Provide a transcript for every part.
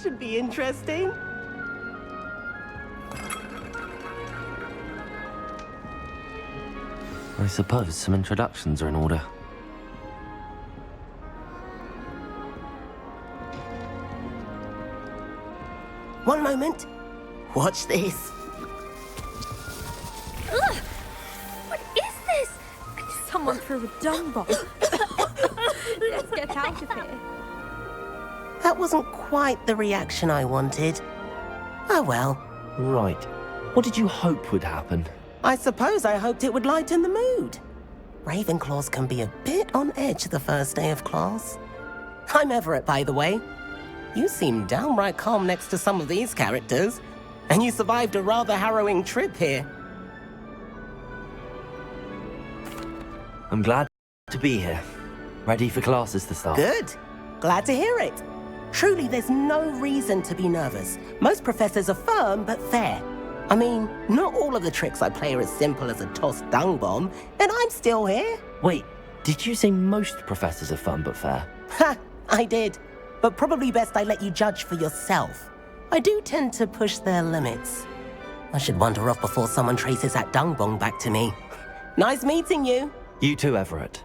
should be interesting. I suppose some introductions are in order. One moment. Watch this. Ugh! What is this? Someone threw a dung bomb. Let's get out of here. That wasn't quite the reaction I wanted. Oh well. Right. What did you hope would happen? I suppose I hoped it would lighten the mood. Ravenclaws can be a bit on edge the first day of class. I'm Everett, by the way. You seem downright calm next to some of these characters, and you survived a rather harrowing trip here. I'm glad to be here. Ready for classes to start. Good. Glad to hear it. Truly, there's no reason to be nervous. Most professors are firm but fair. I mean, not all of the tricks I play are as simple as a tossed dung bomb, and I'm still here. Wait, did you say most professors are fun but fair? Ha! I did. But probably best I let you judge for yourself. I do tend to push their limits. I should wander off before someone traces that dung bomb back to me. Nice meeting you. You too, Everett.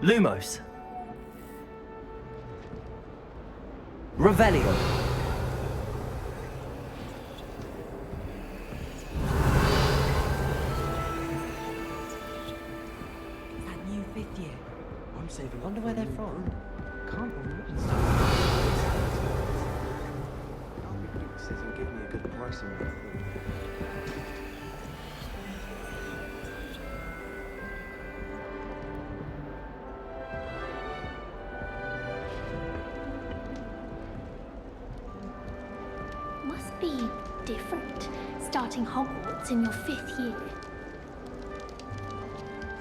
Lumos. Revelio. That new fifth year. I'm saving. Wonder where they're from. Can't believe it. Says he'll give me a good price on that. Must be different, starting Hogwarts in your 5th year.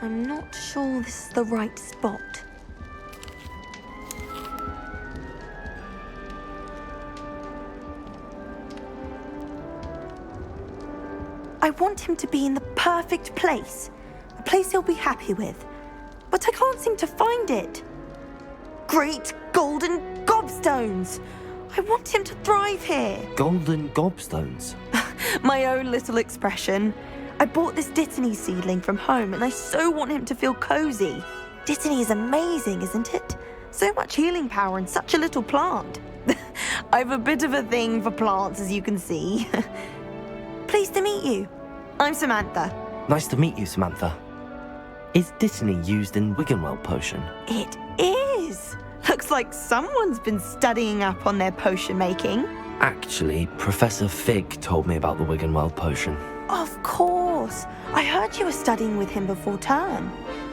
I'm not sure this is the right spot. I want him to be in the perfect place. A place he'll be happy with. But I can't seem to find it. Great golden gobstones! I want him to thrive here. Golden gobstones. My own little expression. I bought this Dittany seedling from home and I so want him to feel cozy. Dittany is amazing, isn't it? So much healing power in such a little plant. I've a bit of a thing for plants, as you can see. Pleased to meet you. I'm Samantha. Nice to meet you, Samantha. Is Dittany used in Wiggenweld potion? It is. Looks like someone's been studying up on their potion making. Actually, Professor Fig told me about the Wiggenweld potion. Of course. I heard you were studying with him before term.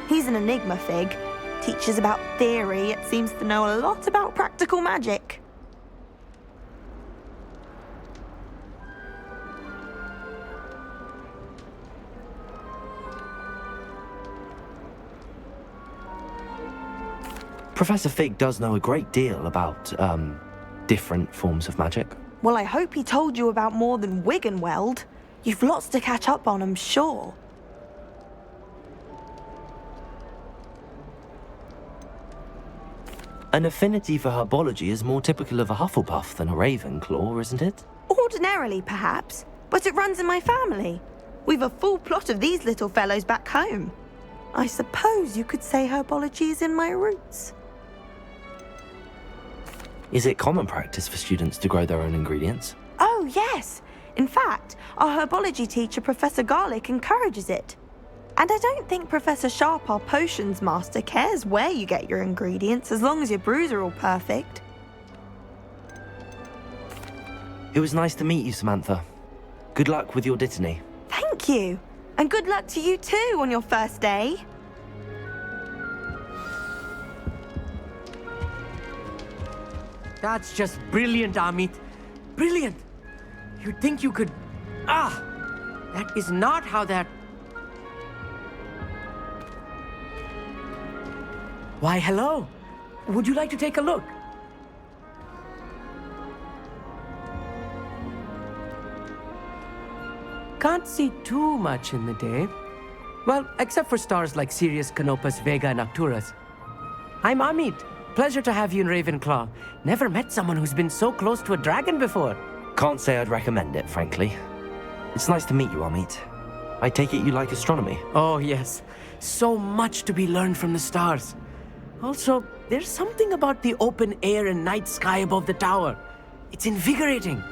He's an enigma, Fig. Teaches about theory, yet seems to know a lot about practical magic. Professor Fig does know a great deal about, different forms of magic. Well, I hope he told you about more than Wiggenweld. You've lots to catch up on, I'm sure. An affinity for herbology is more typical of a Hufflepuff than a Ravenclaw, isn't it? Ordinarily, perhaps, but it runs in my family. We've a full plot of these little fellows back home. I suppose you could say herbology is in my roots. Is it common practice for students to grow their own ingredients? Oh, yes. In fact, our herbology teacher, Professor Garlick, encourages it. And I don't think Professor Sharp, our potions master, cares where you get your ingredients as long as your brews are all perfect. It was nice to meet you, Samantha. Good luck with your Dittany. Thank you. And good luck to you too on your first day. That's just brilliant, Amit. Brilliant. You'd think you could... Ah! That is not how that... Why, hello. Would you like to take a look? Can't see too much in the day. Well, except for stars like Sirius, Canopus, Vega, and Arcturus. I'm Amit. Pleasure to have you in Ravenclaw. Never met someone who's been so close to a dragon before. Can't say I'd recommend it, frankly. It's nice to meet you, Amit. I take it you like astronomy. Oh, yes. So much to be learned from the stars. Also, there's something about the open air and night sky above the tower. It's invigorating.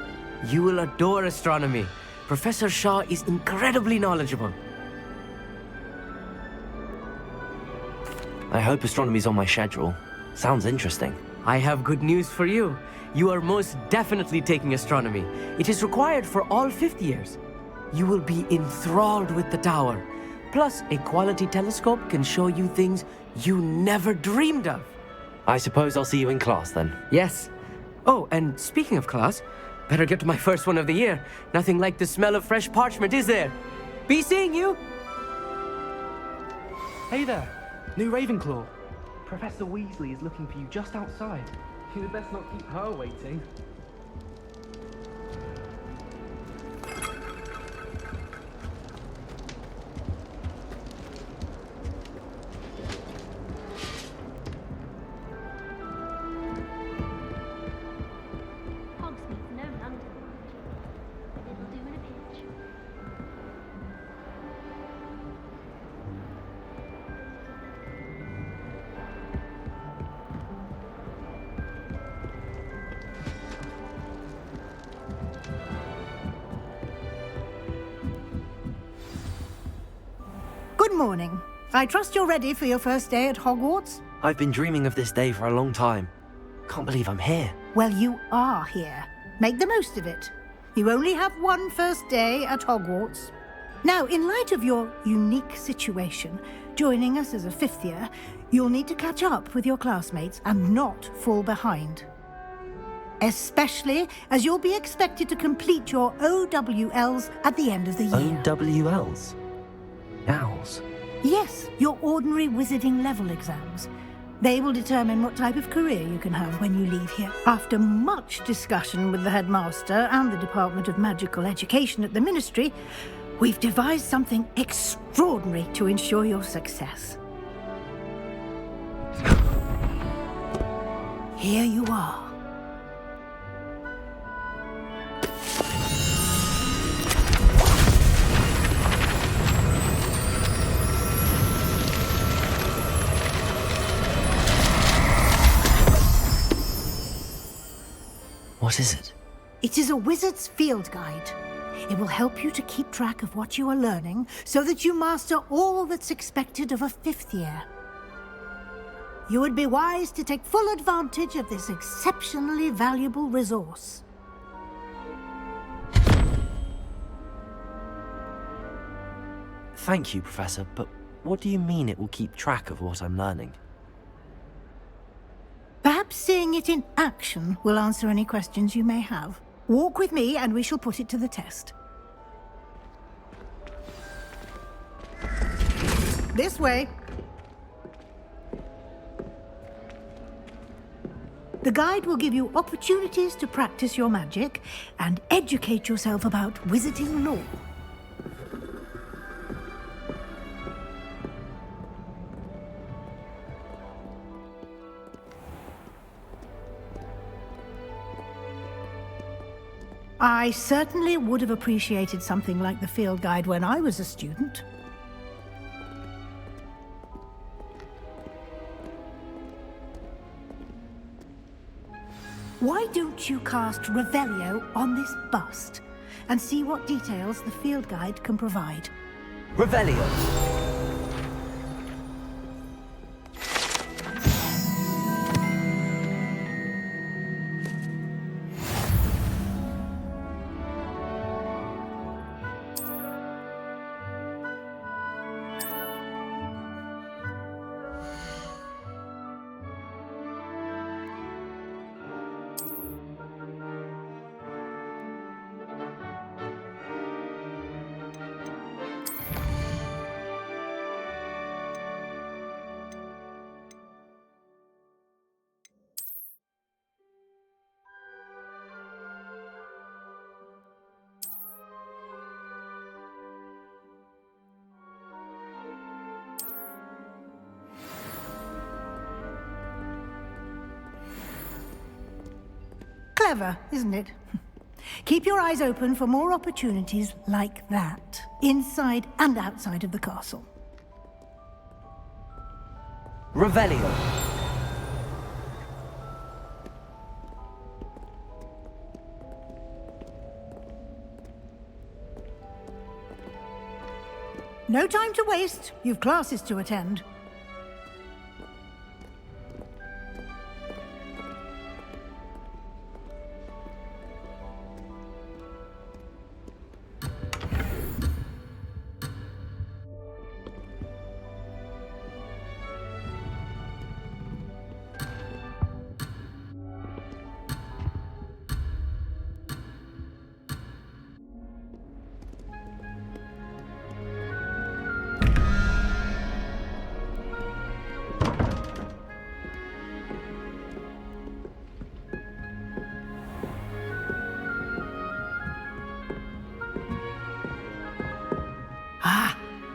You will adore astronomy. Professor Shaw is incredibly knowledgeable. I hope astronomy's on my schedule. Sounds interesting. I have good news for you. You are most definitely taking astronomy. It is required for all fifth years. You will be enthralled with the tower. Plus, a quality telescope can show you things you never dreamed of. I suppose I'll see you in class then. Yes. Oh, and speaking of class, better get to my first one of the year. Nothing like the smell of fresh parchment, is there? Be seeing you! Hey there, new Ravenclaw. Professor Weasley is looking for you just outside. You'd best not keep her waiting. Hogsmeade's no London, but it'll do in a pinch. Good morning. I trust you're ready for your first day at Hogwarts? I've been dreaming of this day for a long time. Can't believe I'm here. Well, you are here. Make the most of it. You only have one first day at Hogwarts. Now, in light of your unique situation, joining us as a fifth year, you'll need to catch up with your classmates and not fall behind. Especially as you'll be expected to complete your OWLs at the end of the year. OWLs? Owls? Yes, your ordinary wizarding level exams. They will determine what type of career you can have when you leave here. After much discussion with the headmaster and the Department of Magical Education at the Ministry, we've devised something extraordinary to ensure your success. Here you are. What is it? It is a wizard's field guide. It will help you to keep track of what you are learning so that you master all that's expected of a fifth year. You would be wise to take full advantage of this exceptionally valuable resource. Thank you, Professor, but what do you mean it will keep track of what I'm learning? Perhaps seeing it in action will answer any questions you may have. Walk with me and we shall put it to the test. This way. The guide will give you opportunities to practice your magic and educate yourself about wizarding lore. I certainly would have appreciated something like the field guide when I was a student. Why don't you cast Revelio on this bust and see what details the field guide can provide? Revelio! Clever, isn't it? Keep your eyes open for more opportunities like that, inside and outside of the castle. Revelio. No time to waste. You've classes to attend.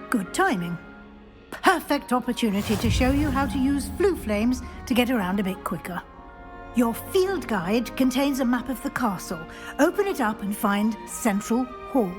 Good timing. Perfect opportunity to show you how to use flue flames to get around a bit quicker. Your field guide contains a map of the castle. Open it up and find Central Hall.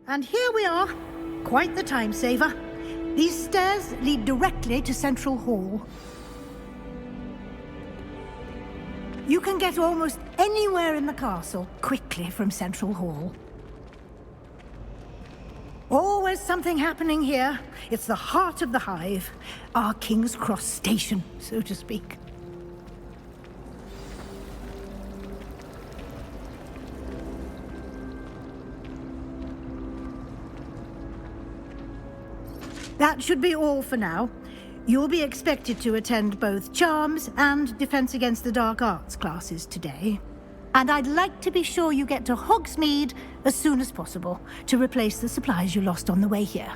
And here we are. Quite the time saver. These stairs lead directly to Central Hall. You can get almost anywhere in the castle quickly from Central Hall. Always something happening here. It's the heart of the hive. Our King's Cross station, so to speak. That should be all for now. You'll be expected to attend both Charms and Defense Against the Dark Arts classes today. And I'd like to be sure you get to Hogsmeade as soon as possible to replace the supplies you lost on the way here.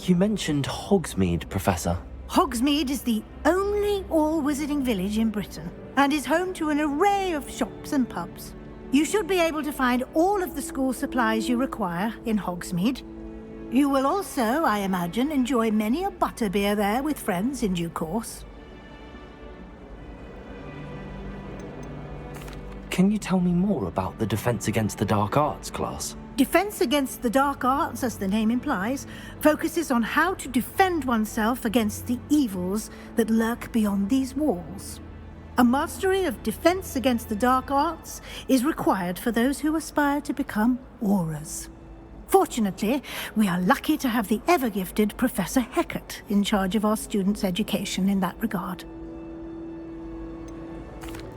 You mentioned Hogsmeade, Professor. Hogsmeade is the only all-wizarding village in Britain and is home to an array of shops and pubs. You should be able to find all of the school supplies you require in Hogsmeade. You will also, I imagine, enjoy many a butterbeer there with friends in due course. Can you tell me more about the Defense Against the Dark Arts class? Defense Against the Dark Arts, as the name implies, focuses on how to defend oneself against the evils that lurk beyond these walls. A mastery of Defense Against the Dark Arts is required for those who aspire to become auras. Fortunately, we are lucky to have the ever-gifted Professor Hecat in charge of our students' education in that regard.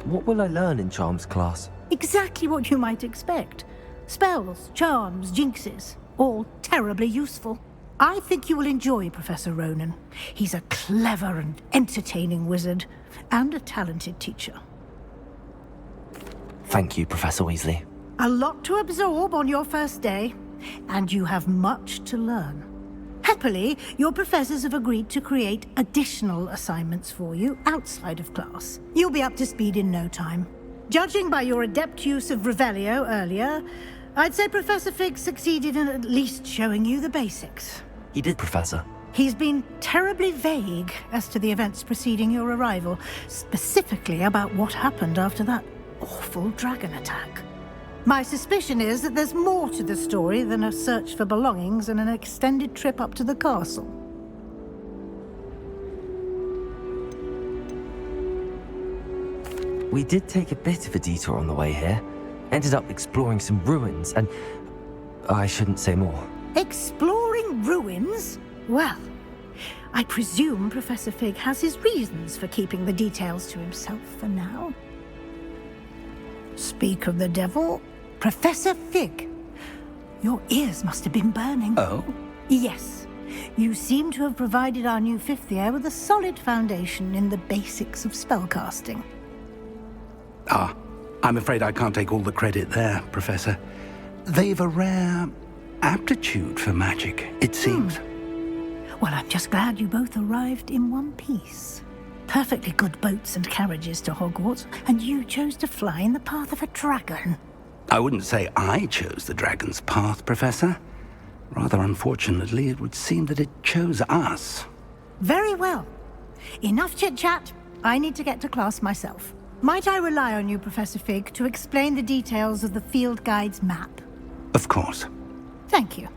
What will I learn in Charms class? Exactly what you might expect. Spells, charms, jinxes, all terribly useful. I think you will enjoy Professor Ronan. He's a clever and entertaining wizard, and a talented teacher. Thank you, Professor Weasley. A lot to absorb on your first day, and you have much to learn. Happily, your professors have agreed to create additional assignments for you outside of class. You'll be up to speed in no time. Judging by your adept use of Revelio earlier, I'd say Professor Fig succeeded in at least showing you the basics. He did, Professor. He's been terribly vague as to the events preceding your arrival, specifically about what happened after that awful dragon attack. My suspicion is that there's more to the story than a search for belongings and an extended trip up to the castle. We did take a bit of a detour on the way here. Ended up exploring some ruins and... I shouldn't say more. Exploring ruins? Well, I presume Professor Fig has his reasons for keeping the details to himself for now. Speak of the devil, Professor Fig. Your ears must have been burning. Oh? Yes. You seem to have provided our new fifth year with a solid foundation in the basics of spellcasting. Ah, I'm afraid I can't take all the credit there, Professor. They've a rare aptitude for magic, it seems. Well, I'm just glad you both arrived in one piece. Perfectly good boats and carriages to Hogwarts, and you chose to fly in the path of a dragon. I wouldn't say I chose the dragon's path, Professor. Rather unfortunately, it would seem that it chose us. Very well. Enough chit-chat. I need to get to class myself. Might I rely on you, Professor Fig, to explain the details of the field guide's map? Of course. Thank you.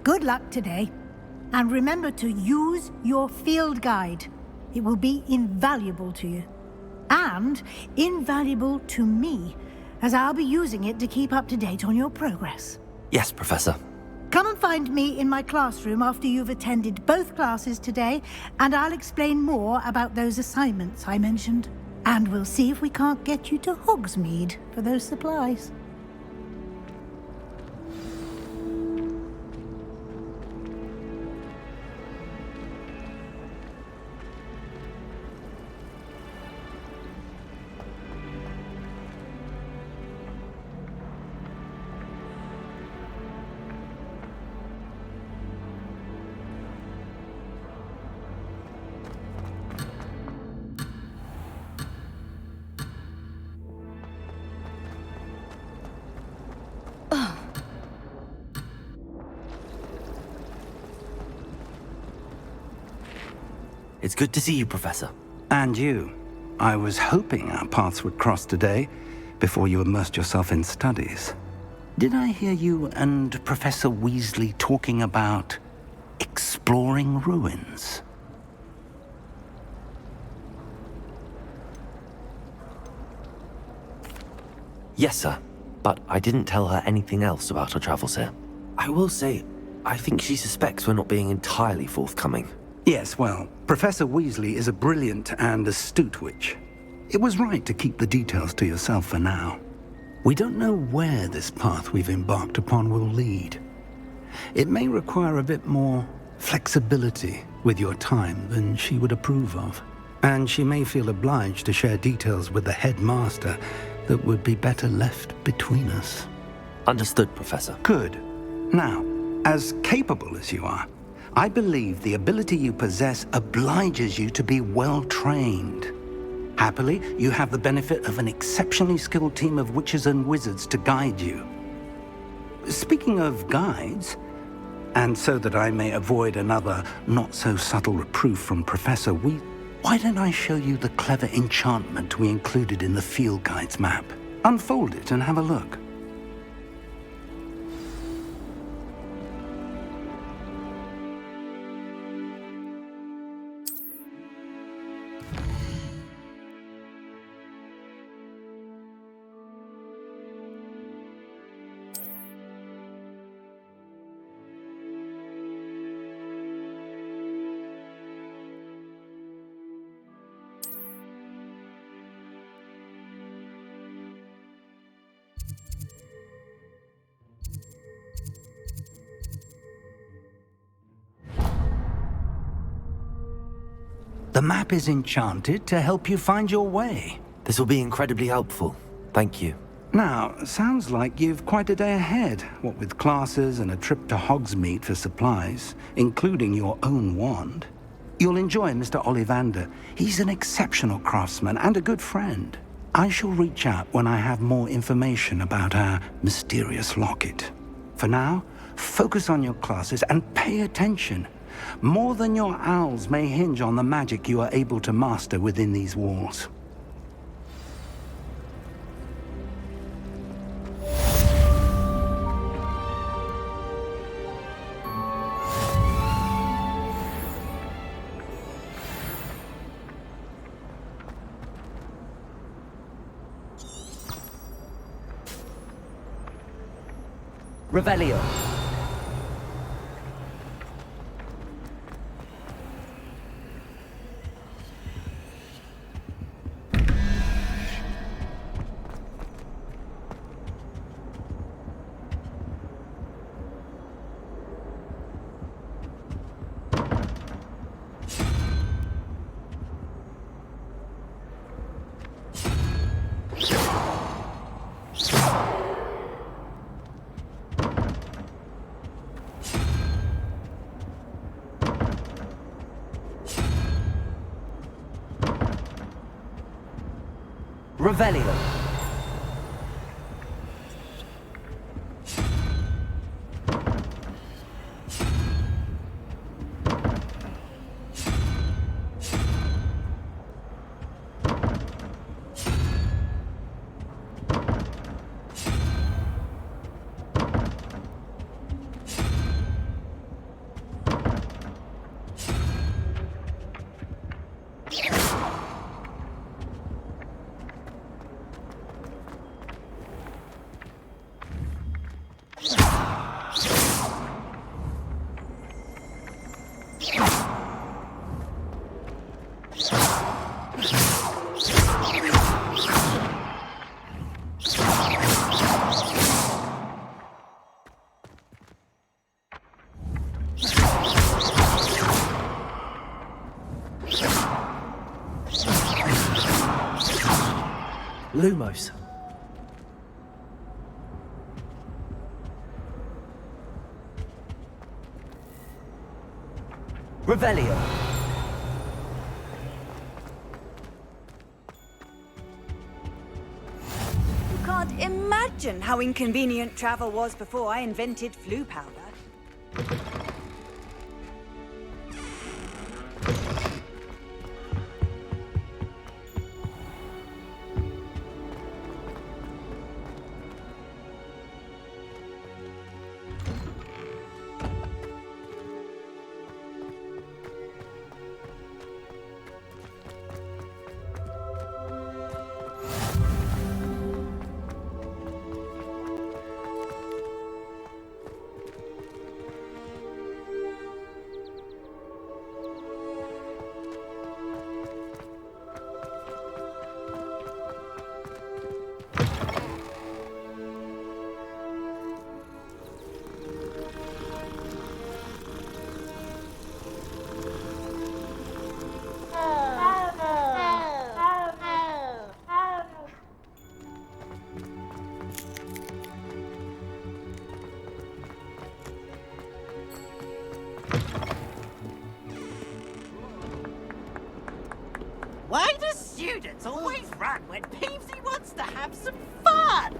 Good luck today. And remember to use your field guide. It will be invaluable to you. And invaluable to me, as I'll be using it to keep up to date on your progress. Yes, Professor. Come and find me in my classroom after you've attended both classes today, and I'll explain more about those assignments I mentioned. And we'll see if we can't get you to Hogsmeade for those supplies. It's good to see you, Professor. And you. I was hoping our paths would cross today, before you immersed yourself in studies. Did I hear you and Professor Weasley talking about exploring ruins? Yes, sir. But I didn't tell her anything else about our travels here. I will say, I think she suspects we're not being entirely forthcoming. Yes, well, Professor Weasley is a brilliant and astute witch. It was right to keep the details to yourself for now. We don't know where this path we've embarked upon will lead. It may require a bit more flexibility with your time than she would approve of. And she may feel obliged to share details with the headmaster that would be better left between us. Understood, Professor. Good. Now, as capable as you are, I believe the ability you possess obliges you to be well-trained. Happily, you have the benefit of an exceptionally skilled team of witches and wizards to guide you. Speaking of guides, and so that I may avoid another not-so-subtle reproof from Professor why don't I show you the clever enchantment we included in the field guide's map? Unfold it and have a look. The map is enchanted to help you find your way. This will be incredibly helpful. Thank you. Now, sounds like you've quite a day ahead, what with classes and a trip to Hogsmeade for supplies, including your own wand. You'll enjoy Mr. Ollivander. He's an exceptional craftsman and a good friend. I shall reach out when I have more information about our mysterious locket. For now, focus on your classes and pay attention. More than your owls may hinge on the magic you are able to master within these walls. Revelio. Revelio. Lumos. Revelio. You can't imagine how inconvenient travel was before I invented flu powder. Why do students always run when Peevesy wants to have some fun?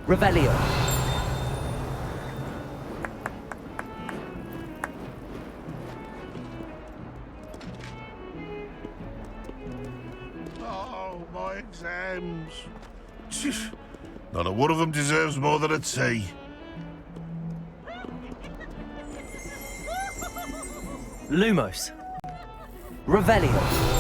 Revelio. Oh, exams. Not a one of them deserves more than a T. Lumos. Revelio.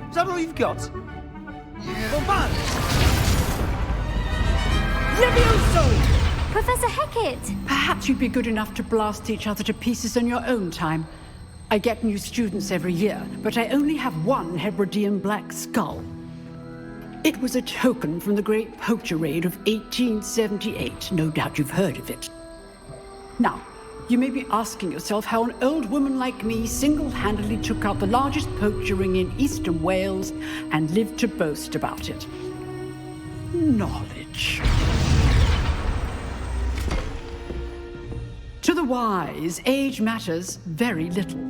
Is that all you've got? Bombard! Leviosa! Professor Hackett! Perhaps you'd be good enough to blast each other to pieces in your own time. I get new students every year, but I only have one Hebridean black skull. It was a token from the Great Poacher Raid of 1878. No doubt you've heard of it. Now, you may be asking yourself how an old woman like me single-handedly took out the largest poacher ring in eastern Wales and lived to boast about it. Knowledge. To the wise, age matters very little.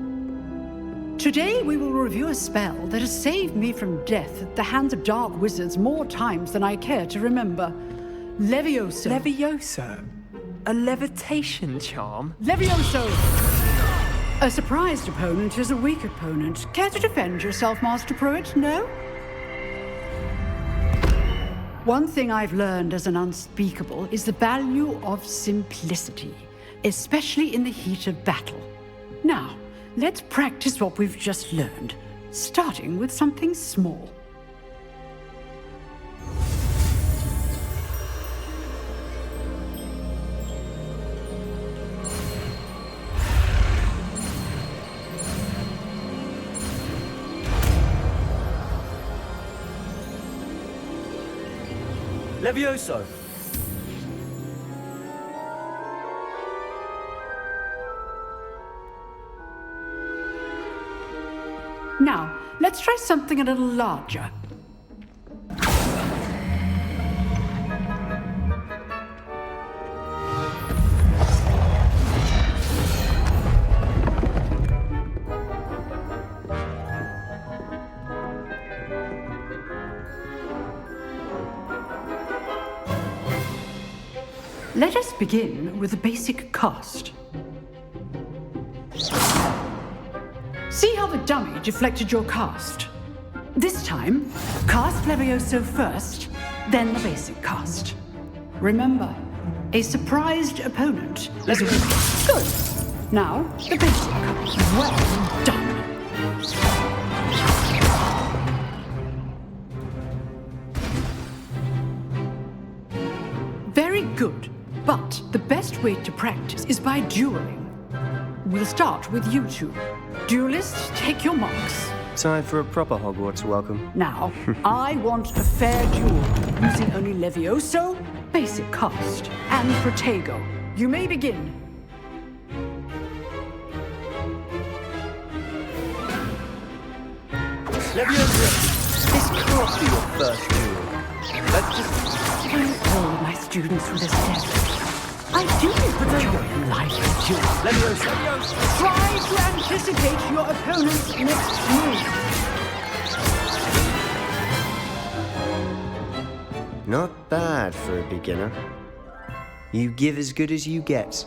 Today we will review a spell that has saved me from death at the hands of dark wizards more times than I care to remember. Leviosa. Leviosa? A levitation charm? Levioso! A surprised opponent is a weak opponent. Care to defend yourself, Master Pruitt? No? One thing I've learned as an unspeakable is the value of simplicity, especially in the heat of battle. Now, let's practice what we've just learned, starting with something small. Levioso. Now, let's try something a little larger. Let us begin with the basic cast. See how the dummy deflected your cast? This time, cast Levioso first, then the basic cast. Remember, a surprised opponent is a weak. Good. Now, the basic. Well done. Very good. But the best way to practice is by dueling. We'll start with you two. Duelists, take your marks. Time for a proper Hogwarts welcome. Now, I want a fair duel, using only Levioso, basic cast, and Protego. You may begin. Leviosa, this can't be your first duel. Let's just... All my students with this test. I do enjoy a lively duel. Leviosa. Try to anticipate your opponent's next move. Not bad for a beginner. You give as good as you get.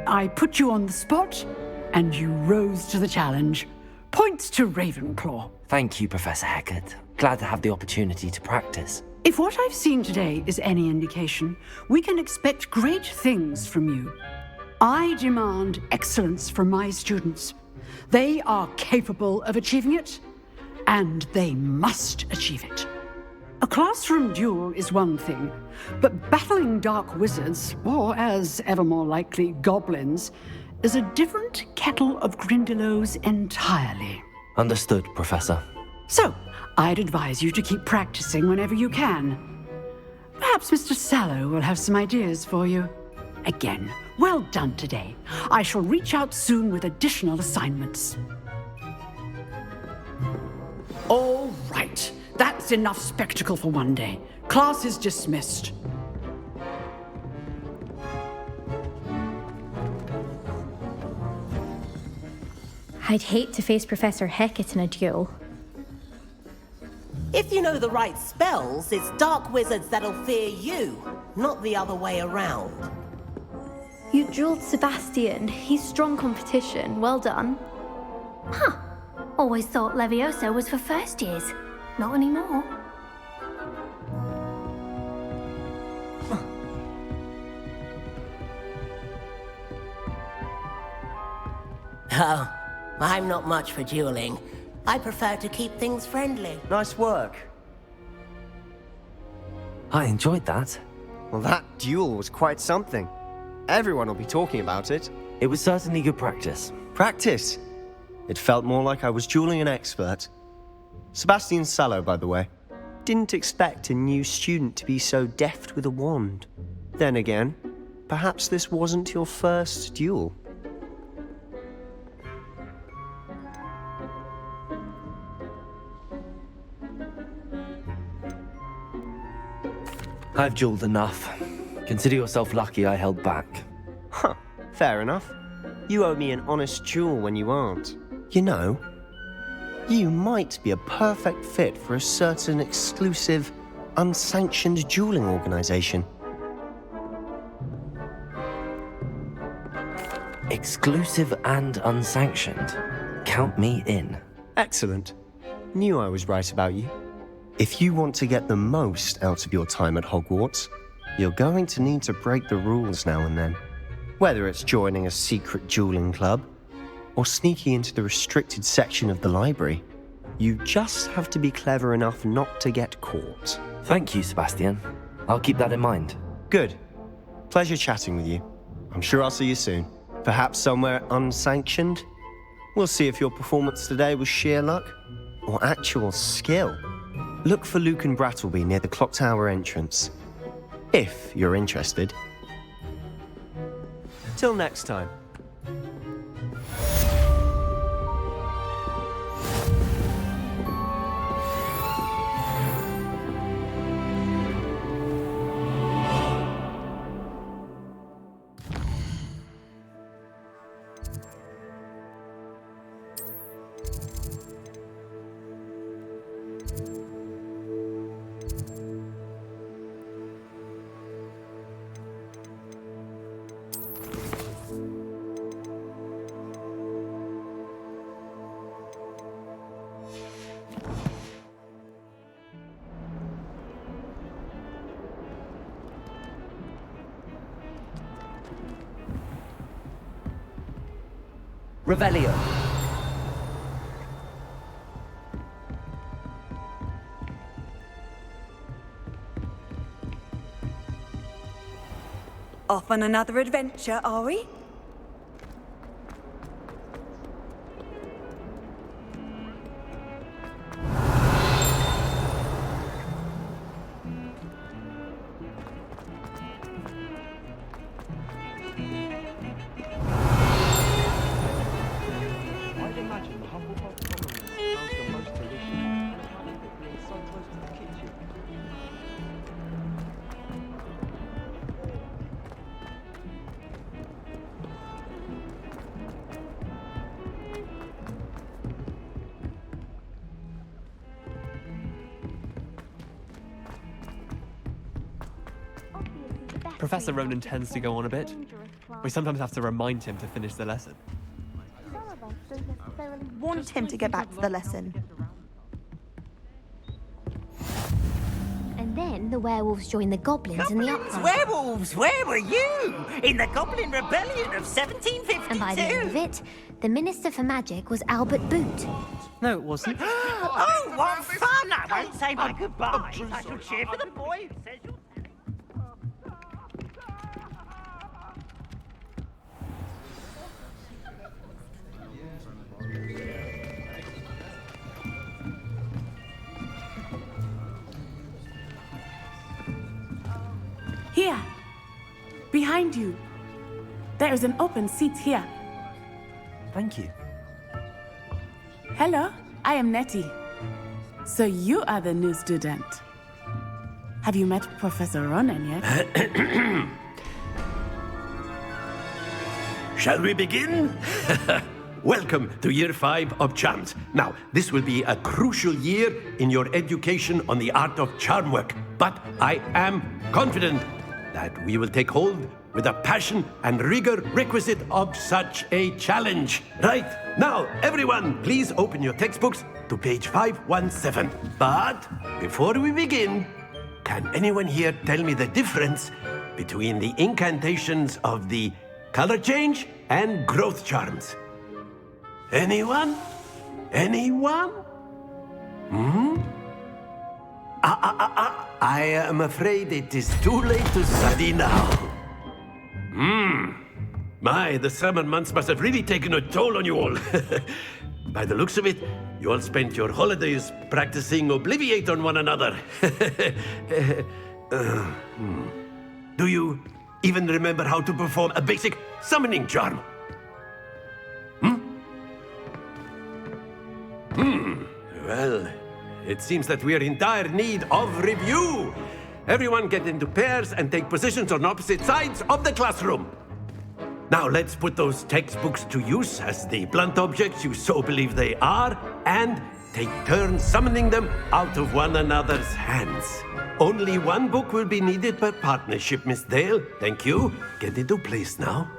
I put you on the spot, and you rose to the challenge. Points to Ravenclaw. Thank you, Professor Hackett. Glad to have the opportunity to practice. If what I've seen today is any indication, we can expect great things from you. I demand excellence from my students. They are capable of achieving it, and they must achieve it. A classroom duel is one thing, but battling dark wizards, or as ever more likely, goblins, is a different kettle of Grindylows entirely. Understood, Professor. So, I'd advise you to keep practicing whenever you can. Perhaps Mr. Sallow will have some ideas for you. Again, well done today. I shall reach out soon with additional assignments. All right. That's enough spectacle for one day. Class is dismissed. I'd hate to face Professor Hecat in a duel. If you know the right spells, it's dark wizards that'll fear you, not the other way around. You drilled Sebastian. He's strong competition. Well done. Huh. Always thought Leviosa was for first years. Not anymore. Oh, I'm not much for dueling. I prefer to keep things friendly. Nice work. I enjoyed that. Well, that duel was quite something. Everyone will be talking about it. It was certainly good practice. Practice? It felt more like I was dueling an expert. Sebastian Sallow, by the way. Didn't expect a new student to be so deft with a wand. Then again, perhaps this wasn't your first duel. I've dueled enough. Consider yourself lucky I held back. Huh, fair enough. You owe me an honest duel when you aren't. You know, you might be a perfect fit for a certain exclusive, unsanctioned dueling organization. Exclusive and unsanctioned. Count me in. Excellent. Knew I was right about you. If you want to get the most out of your time at Hogwarts, you're going to need to break the rules now and then. Whether it's joining a secret dueling club, or sneaking into the restricted section of the library, you just have to be clever enough not to get caught. Thank you, Sebastian. I'll keep that in mind. Good. Pleasure chatting with you. I'm sure I'll see you soon. Perhaps somewhere unsanctioned? We'll see if your performance today was sheer luck, or actual skill. Look for Luke and Brattleby near the clock tower entrance, if you're interested. Till next time. Revelio. Off on another adventure, are we? I'd imagine the Hufflepuff Commons smells the most delicious. And I can't help it being so close to the kitchen. Professor Ronan tends to go on a bit. We sometimes have to remind him to finish the lesson. Want him to get back to the lesson. And then the werewolves joined the goblins in the uproar. Werewolves, where were you? In the Goblin Rebellion of 1752? And by the end of it, the Minister for Magic was Albert Boot. No, it wasn't. Oh, what fun! I won't say my goodbyes. I shall cheer for the boy who says you're... behind you. There is an open seat here. Thank you. Hello, I am Nettie. So you are the new student. Have you met Professor Ronan yet? Shall we begin? Welcome to Year 5 of Charms. Now, this will be a crucial year in your education on the art of charm work, but I am confident that we will take hold with the passion and rigor requisite of such a challenge. Right, now, everyone, please open your textbooks to page 517. But before we begin, can anyone here tell me the difference between the incantations of the color change and growth charms? Anyone? Anyone? I am afraid it is too late to study now. My, the summer months must have really taken a toll on you all. By the looks of it, you all spent your holidays practicing Obliviate on one another. Do you even remember how to perform a basic summoning charm? Well, it seems that we are in dire need of review. Everyone get into pairs and take positions on opposite sides of the classroom. Now let's put those textbooks to use as the blunt objects you so believe they are, and take turns summoning them out of one another's hands. Only one book will be needed per partnership, Miss Dale. Thank you. Get into place now.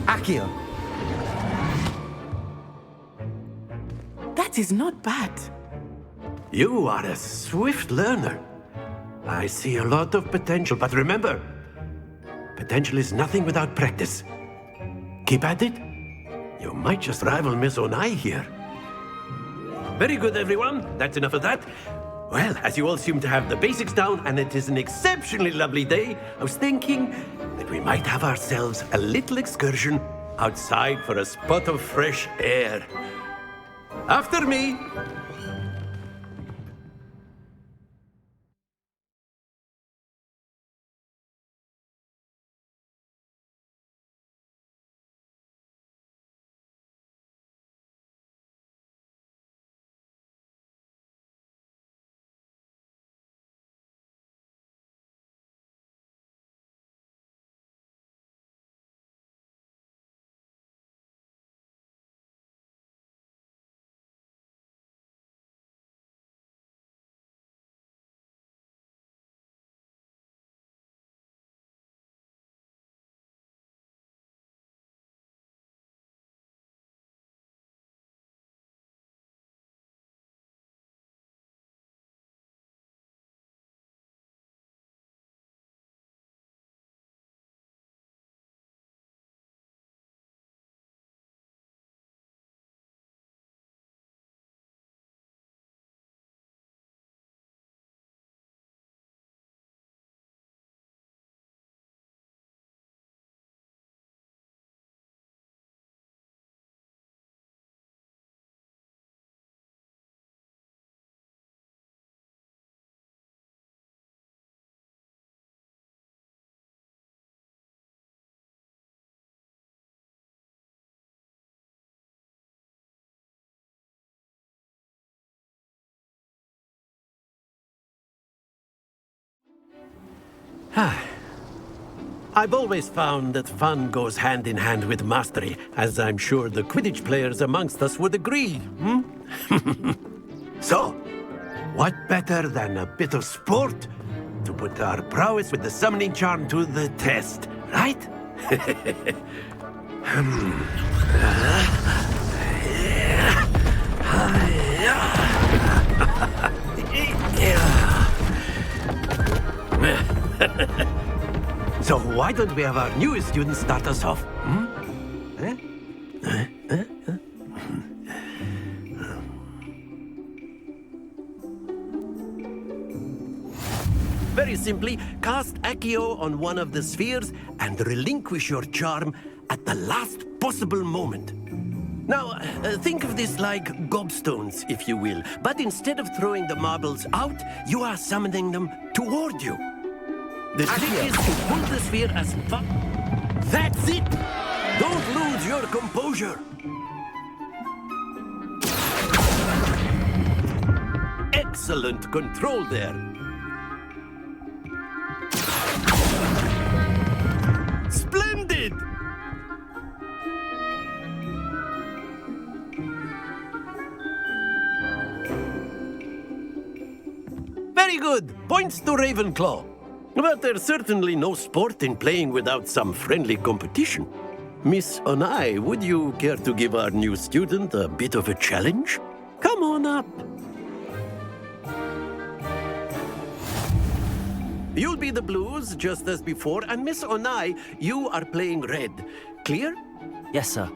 Accio. That is not bad. You are a swift learner. I see a lot of potential, but remember, potential is nothing without practice. Keep at it. You might just rival Miss Onai here. Very good, everyone. That's enough of that. Well, as you all seem to have the basics down, and it is an exceptionally lovely day, I was thinking that we might have ourselves a little excursion outside for a spot of fresh air. After me. I've always found that fun goes hand in hand with mastery, as I'm sure the Quidditch players amongst us would agree. So, what better than a bit of sport to put our prowess with the summoning charm to the test, right? So why don't we have our newest student start us off? Very simply, cast Accio on one of the spheres and relinquish your charm at the last possible moment. Now, think of this like gobstones, if you will, but instead of throwing the marbles out, you are summoning them toward you. The trick is to pull the sphere as far... That's it! Don't lose your composure! Excellent control there. Splendid! Very good. Points to Ravenclaw. But there's certainly no sport in playing without some friendly competition. Miss Onai, would you care to give our new student a bit of a challenge? Come on up. You'll be the blues, just as before, and Miss Onai, you are playing red. Clear? Yes, sir.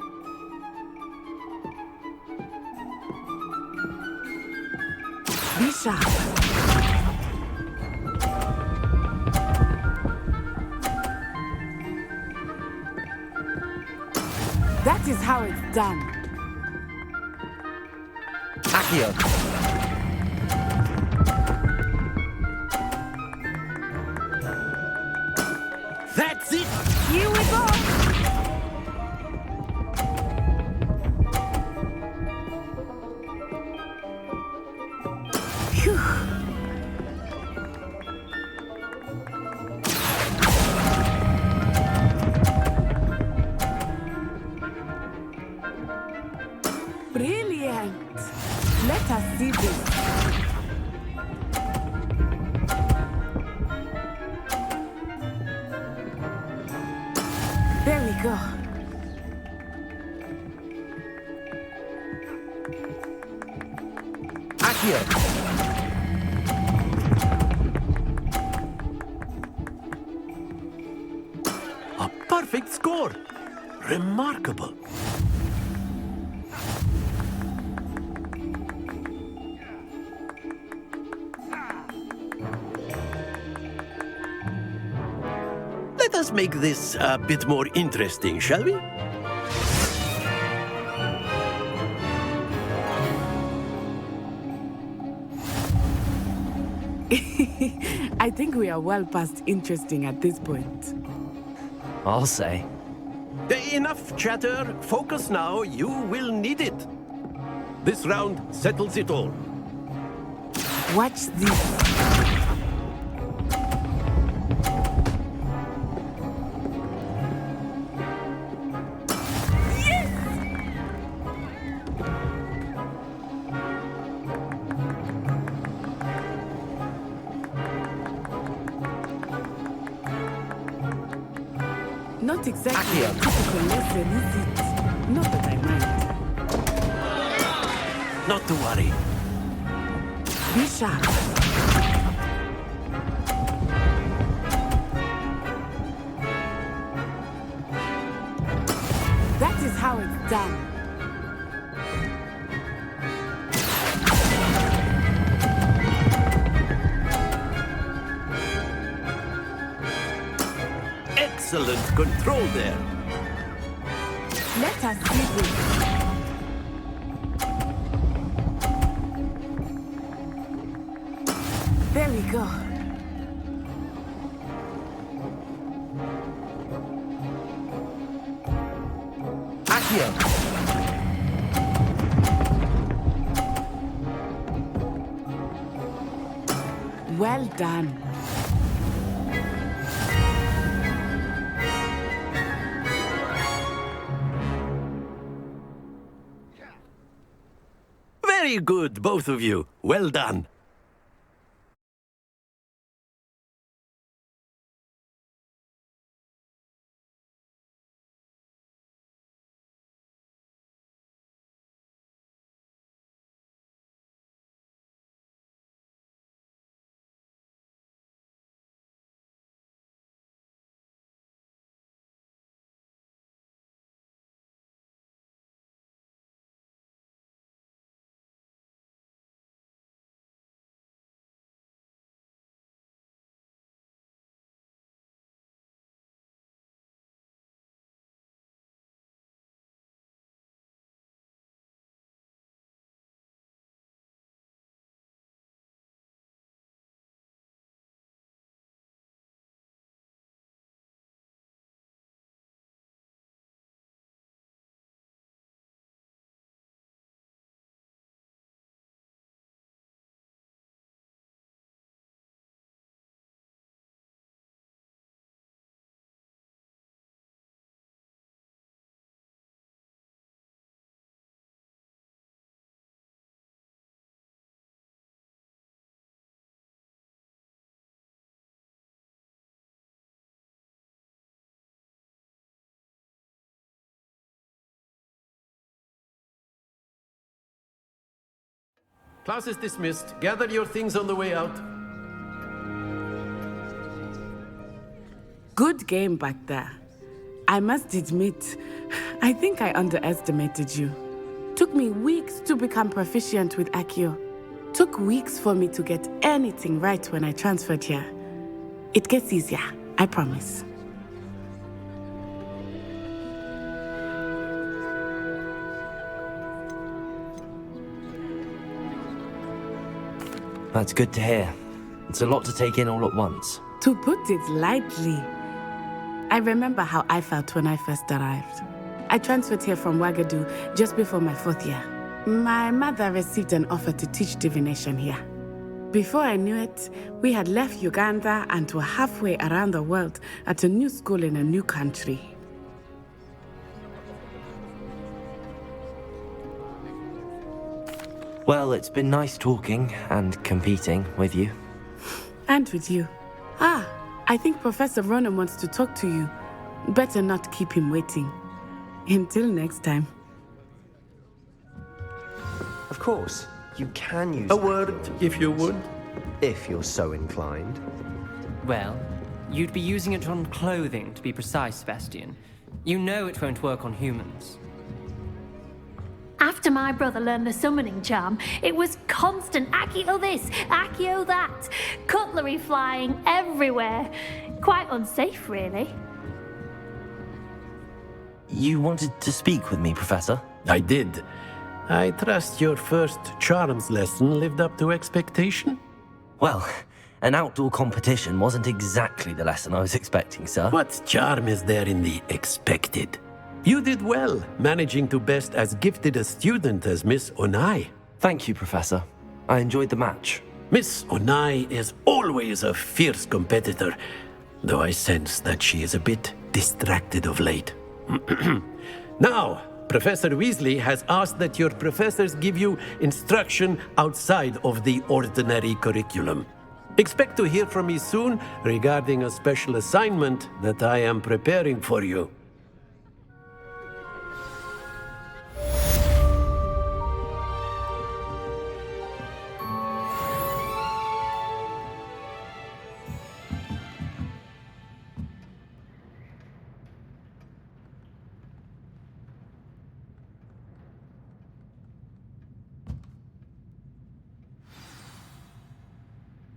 Be sharp. That is how it's done. Accio. That's it! Here we go! Phew. Brilliant! Let us see this. There we go. Accio. A perfect score. Remarkable. Let us make this a bit more interesting, shall we? I think we are well past interesting at this point. I'll say. Enough chatter. Focus now. You will need it. This round settles it all. Watch this. Not exactly a typical lesson, is it? Not that I mind. Not to worry. Be sharp. That is how it's done. Excellent control there. Let us see this. There we go. Accio. Well done. Very good, both of you. Well done. Class is dismissed. Gather your things on the way out. Good game back there. I must admit, I think I underestimated you. Took me weeks to become proficient with Accio. Took weeks for me to get anything right when I transferred here. It gets easier, I promise. That's good to hear. It's a lot to take in all at once. To put it lightly, I remember how I felt when I first arrived. I transferred here from Wingardium just before my 4th year. My mother received an offer to teach divination here. Before I knew it, we had left Uganda and were halfway around the world at a new school in a new country. Well, it's been nice talking and competing with you. And with you. I think Professor Ronan wants to talk to you. Better not keep him waiting. Until next time. Of course, you can use a word, if you would. If you're so inclined. Well, you'd be using it on clothing, to be precise, Sebastian. You know it won't work on humans. After my brother learned the summoning charm, it was constant Accio this, Accio that. Cutlery flying everywhere. Quite unsafe, really. You wanted to speak with me, Professor? I did. I trust your first charms lesson lived up to expectation? Well, an outdoor competition wasn't exactly the lesson I was expecting, sir. What charm is there in the expected? You did well, managing to best as gifted a student as Miss Onai. Thank you, Professor. I enjoyed the match. Miss Onai is always a fierce competitor, though I sense that she is a bit distracted of late. Now, Professor Weasley has asked that your professors give you instruction outside of the ordinary curriculum. Expect to hear from me soon regarding a special assignment that I am preparing for you.